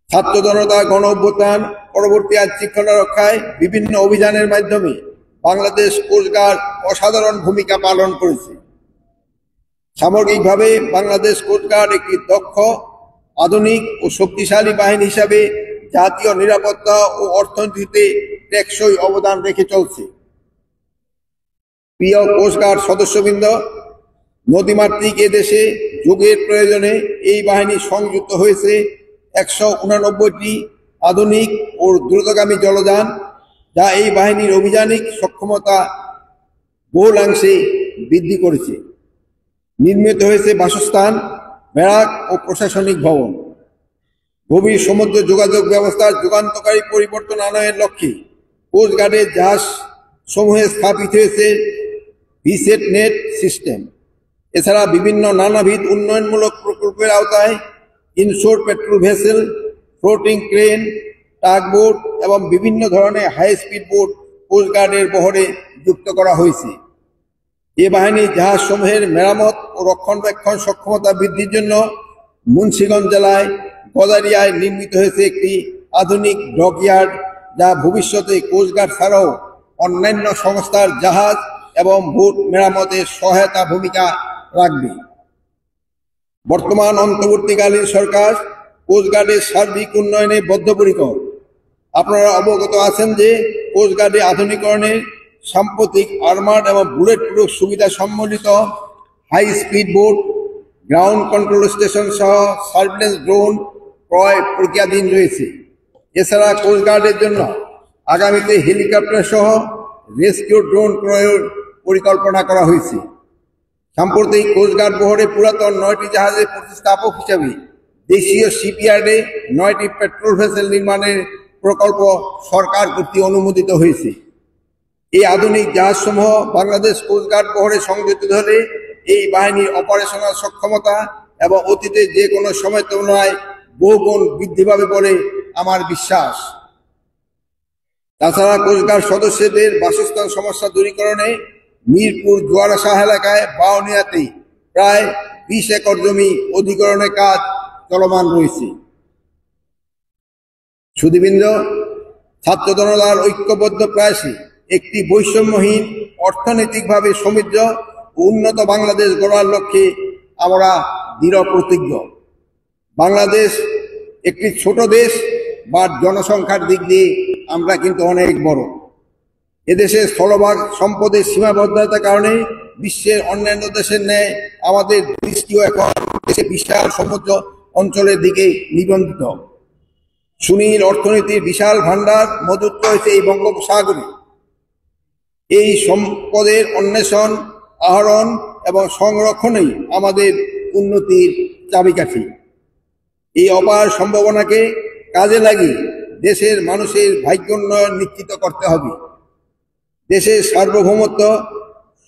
ছাত্র জনতা গণ অভ্যুত্থান পরবর্তী আইন শৃঙ্খলা রক্ষায় বিভিন্ন অভিযানের মাধ্যমে বাংলাদেশ কোস্টগার্ড অসাধারণ ভূমিকা পালন করেছে। সামগ্রিকভাবে বাংলাদেশ কোস্টগার্ড একটি দক্ষ, আধুনিক ও শক্তিশালী বাহিনী হিসাবে জাতীয় নিরাপত্তা ও অর্থনীতিতে টেকসই অবদান রেখে চলছে। প্রিয় কোস্টগার্ড সদস্যবৃন্দ, নদীমাতৃক এদেশে যুগের প্রয়োজনে এই বাহিনী সংযুক্ত হয়েছে 189টি আধুনিক ও দ্রুতগামী জলযান, যা এই বাহিনীর অভিযানিক সক্ষমতা বহুলাংশে বৃদ্ধি করেছে। নির্মিত হয়েছে বাসস্থান, ব্যারাক ও প্রশাসনিক ভবন। গভীর সমুদ্র যোগাযোগ ব্যবস্থার যুগান্তকারী পরিবর্তন আনয়নের লক্ষ্যে কোস্টগার্ডের জাহাজ সমূহে স্থাপিত হয়েছে ভিসেট নেট সিস্টেম। এছাড়া বিভিন্ন নানাবিধ উন্নয়নমূলক প্রকল্পের আওতায় insure petrol vessel, floating crane, tugboat এবং বিভিন্ন ধরনের হাই স্পিড বোট কোস্টগার্ডের বহরে যুক্ত করা হয়েছে। এ বাহিনীর জাহাজসমূহের মেরামত ও রক্ষণাবেক্ষণ সক্ষমতা বৃদ্ধির জন্য মুন্সিগঞ্জ জেলায় গদারিয়ায় নির্মিত হয়েছে একটি আধুনিক ডকইয়ার্ড, যা ভবিষ্যতে কোস্টগার্ড ছাড়াও অন্যান্য সংস্থার জাহাজ এবং বোট মেরামতের সহায়তা ভূমিকা রাখবে। বর্তমান অন্তর্বর্তীকালীন সরকার কোস্টগার্ডের সার্বিক উন্নয়নে বদ্ধপরিকর। আপনারা অবগত আছেন যে কোস্টগার্ডের আধুনিকরণের সাম্প্রতিক আর্মার্ড এবং বুলেট প্রুফ সুবিধা সম্বলিত high speed boat, ground control station সহ সার্ভেলেন্স ড্রোন ক্রয় প্রক্রিয়াধীন রয়েছে। এছাড়া কোস্টগার্ডের জন্য আগামীতে হেলিকপ্টার সহ রেস্কিউ ড্রোন ক্রয়ের পরিকল্পনা করা হয়েছে। সাম্প্রতিক কোস্টগার্ড বহরে পুরাতন 9টি জাহাজের প্রতিস্থাপক হিসাবে দেশীয় শিপইয়ার্ডে 9টি পেট্রোল ভেসেল নির্মাণের প্রকল্প সরকার কর্তৃক অনুমোদিত হয়েছে। এই আধুনিক জাহাজসমূহ বাংলাদেশ কোস্টগার্ড বহরে সংযোজিত হলে এই বাহিনীর অপারেশনাল সক্ষমতা এবং অতীতে যে কোনো সময় তুলনায় বহুগুণ বৃদ্ধি পাবে বলে আমার বিশ্বাস। তাছাড়া কোস্টগার্ড সদস্যদের বাসস্থান সমস্যা দূরীকরণে মিরপুর জোয়ারাশাহ এলাকায় বাউনিয়াতে প্রায় 20 একর জমি অধিগ্রহণের কাজ চলমান রয়েছে। সুধীবৃন্দ, ছাত্র জনতার ঐক্যবদ্ধ প্রয়াসে একটি বৈষম্যহীন, অর্থনৈতিকভাবে সমৃদ্ধ ও উন্নত বাংলাদেশ গড়ার লক্ষ্যে আমরা দৃঢ় প্রতিজ্ঞ। বাংলাদেশ একটি ছোট দেশ, বা জনসংখ্যার দিক দিয়ে আমরা কিন্তু অনেক বড়। এদেশের স্থলভাগ সম্পদের সীমাবদ্ধতার কারণে বিশ্বের অন্যান্য দেশের ন্যায় আমাদের দৃষ্টিও এখন দেশে বিশাল সমুদ্র অঞ্চলের দিকে নিবন্ধিত। সুনীল অর্থনীতির বিশাল ভান্ডার মজুত রয়েছে এই বঙ্গোপসাগরে। এই সম্পদের অন্বেষণ, আহরণ এবং সংরক্ষণই আমাদের উন্নতির চাবিকাঠি। এই অপার সম্ভাবনাকে কাজে লাগিয়ে দেশের মানুষের ভাগ্যোন্নয়ন নিশ্চিত করতে হবে। দেশের সার্বভৌমত্ব,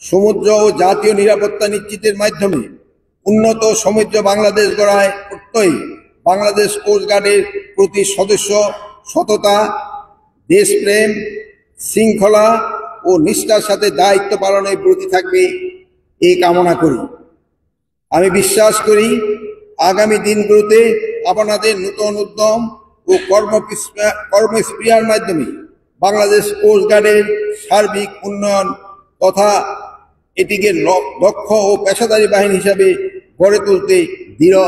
সমুদ্র ও জাতীয় নিরাপত্তা নিশ্চিতের মাধ্যমে উন্নত সমৃদ্ধ বাংলাদেশ গড়ায় প্রত্যয়ী বাংলাদেশ কোস্টগার্ডের প্রতি সদস্য সততা, দেশপ্রেম, শৃঙ্খলা ও নিষ্ঠার সাথে দায়িত্ব পালনের ব্রতী থাকবে এই কামনা করি। আমি বিশ্বাস করি আগামী দিনগুলোতে আপনাদের নতুন উদ্যম ও কর্মস্পৃহার মাধ্যমে বাংলাদেশ কোস্টগার্ডের সার্বিক উন্নয়ন তথা এটিকে দক্ষ ও পেশাদারী বাহিনী হিসাবে গড়ে তুলতে দৃঢ়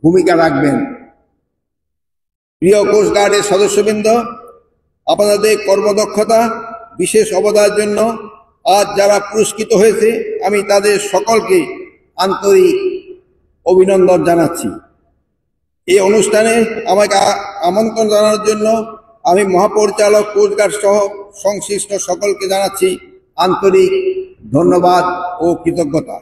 ভূমিকা রাখবেন। প্রিয় কোস্টগার্ডের সদস্যবৃন্দ, আপনাদের কর্মদক্ষতা, বিশেষ অবদানের জন্য আজ যারা পুরস্কৃত হয়েছে, আমি তাদের সকলকে আন্তরিক অভিনন্দন জানাচ্ছি। এই অনুষ্ঠানে আমাকে আমন্ত্রণ জানানোর জন্য আমি মহাপরিচালক কোস্টগার্ড সহ সংশ্লিষ্ট সকলকে জানাচ্ছি আন্তরিক ধন্যবাদ ও কৃতজ্ঞতা।